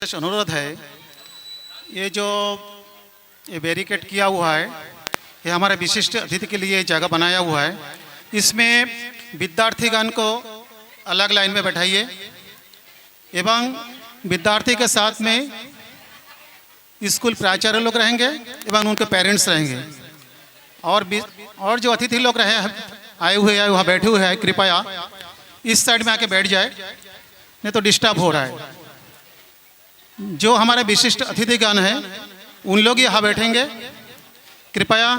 अनुरोध है, ये जो ये बैरिकेड किया हुआ है, ये हमारे विशिष्ट अतिथि के लिए जगह बनाया हुआ है। इसमें विद्यार्थीगण को अलग लाइन में बैठाइए एवं विद्यार्थी के साथ में स्कूल प्राचार्य लोग रहेंगे एवं उनके पेरेंट्स रहेंगे। और जो अतिथि लोग आए हुए हैं वहाँ बैठे हुए हैं, कृपया इस साइड में आके बैठ जाए, नहीं तो डिस्टर्ब हो रहा है। जो हमारे विशिष्ट अतिथिगण हैं उन लोग यहाँ बैठेंगे। कृपया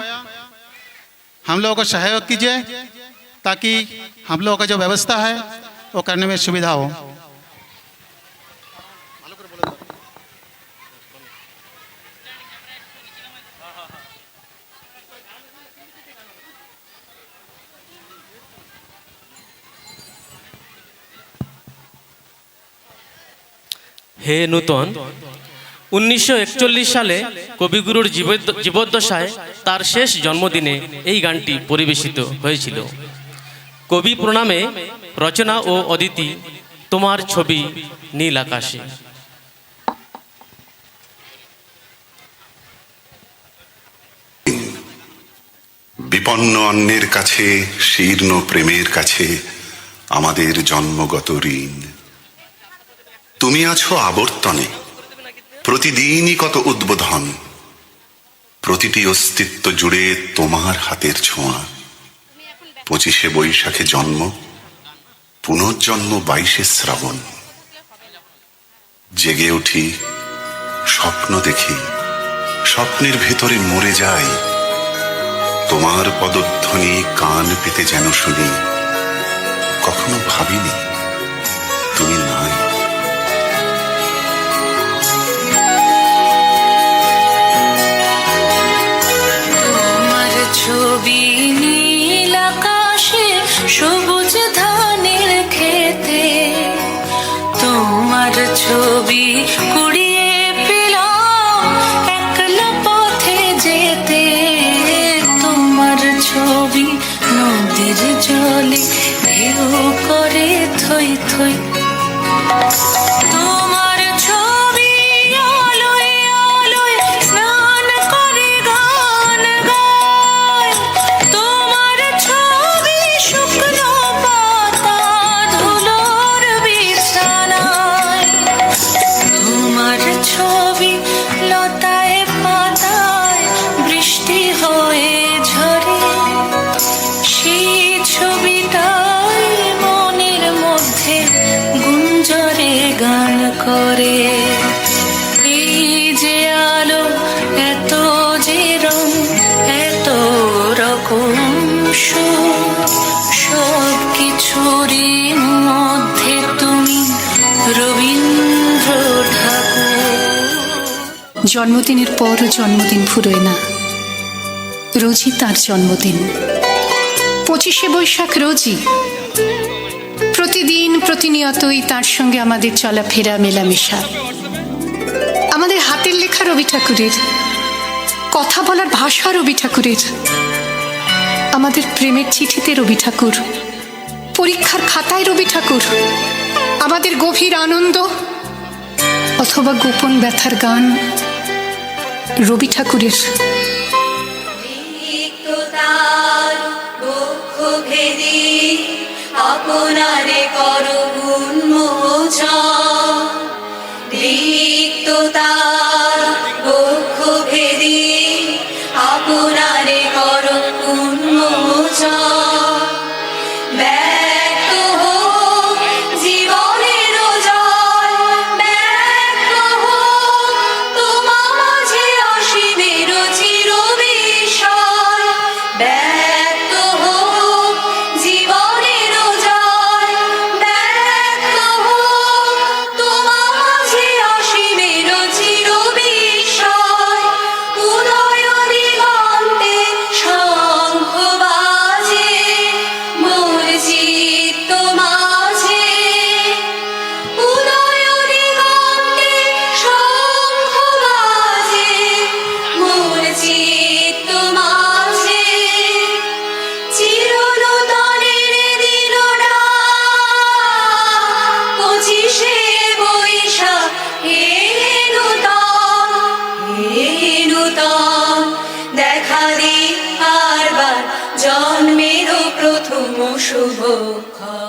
हम लोगों को सहयोग कीजिए ताकि हम लोगों का जो व्यवस्था है वो करने में सुविधा हो। হে নূতন, 1941 সালে কবিগুরুর জীবদ্দশায় তার শেষ জন্মদিনে এই গানটি পরিবেশিত হয়েছিল। কবি প্রণামে, রচনা ও অদিতি, তোমার ছবি নীল আকাশে। বিপন্ন অন্যের কাছে, শীর্ণ প্রেমের কাছে আমাদের জন্মগত ঋণ। তুমি আছো আবর্তনে, প্রতিদিনই কত উদ্বোধন, প্রতিটি অস্তিত্ব জুড়ে তোমার হাতের ছোঁয়া। 25শে বৈশাখে জন্ম, পুনর্জন্ম 22শে শ্রাবণ। জেগে উঠি, স্বপ্ন দেখি, স্বপ্নের ভেতরে মরে যাই। তোমার পদধ্বনি কান পেতে যেন শুনি, কখনো ভাবিনি তুমি নাই। ছবি নীল আকাশে, সবুজ ধানের খেতে, তোমার ছবি কুড়িয়ে পেলাম একলা পথে যেতে। তোমার ছবি নদীর জলে ঢেউ করে থই থই। তোমার ছবি আলোয় আলোয় স্নান করে গান গায়। তোমার ছবি শুকনো পাতা ধুলোর বিছানায়। তোমার ছবি লতায় পাতায় বৃষ্টি হয়ে ঝরে। সেই ছবিটাই মনের মধ্যে গুঞ্জরে গান করে। এই যে আলো, এত যে রং, এত রকম সব কিছুরই মধ্যে তুমি রবীন্দ্র ঠাকুর। জন্মদিনের পর জন্মদিন ফুরোয় না, রোজই তার জন্মদিন। 25শে বৈশাখ রোজই, প্রতিদিন প্রতিনিয়তই তার সঙ্গে আমাদের চলাফেরা, মেলামেশা। আমাদের হাতের লেখা রবি ঠাকুরের, কথা বলার ভাষা রবি ঠাকুরের, আমাদের প্রেমের চিঠিতে রবি ঠাকুর, পরীক্ষার খাতায় রবি ঠাকুর, আমাদের গভীর আনন্দ অথবা গোপন ব্যথার গান রবি ঠাকুরের। আপনারে করো উন্মোচন, রিক্ততার বক্ষ ভেদি আপনারে করো উন্মোচন। ব্যক্ত হোক জীবনের জয়, ব্যক্ত হোক তোমার মাঝে অসীমের চির বিষয়। ব্যক্ত হোক জীবনের জয়, ব্যক্ত হোক তোমার মাঝে অসীমের চির বিষয়। উদয় দিগন্তে শঙ্খ বাজে, প্রথম শুভক্ষণ।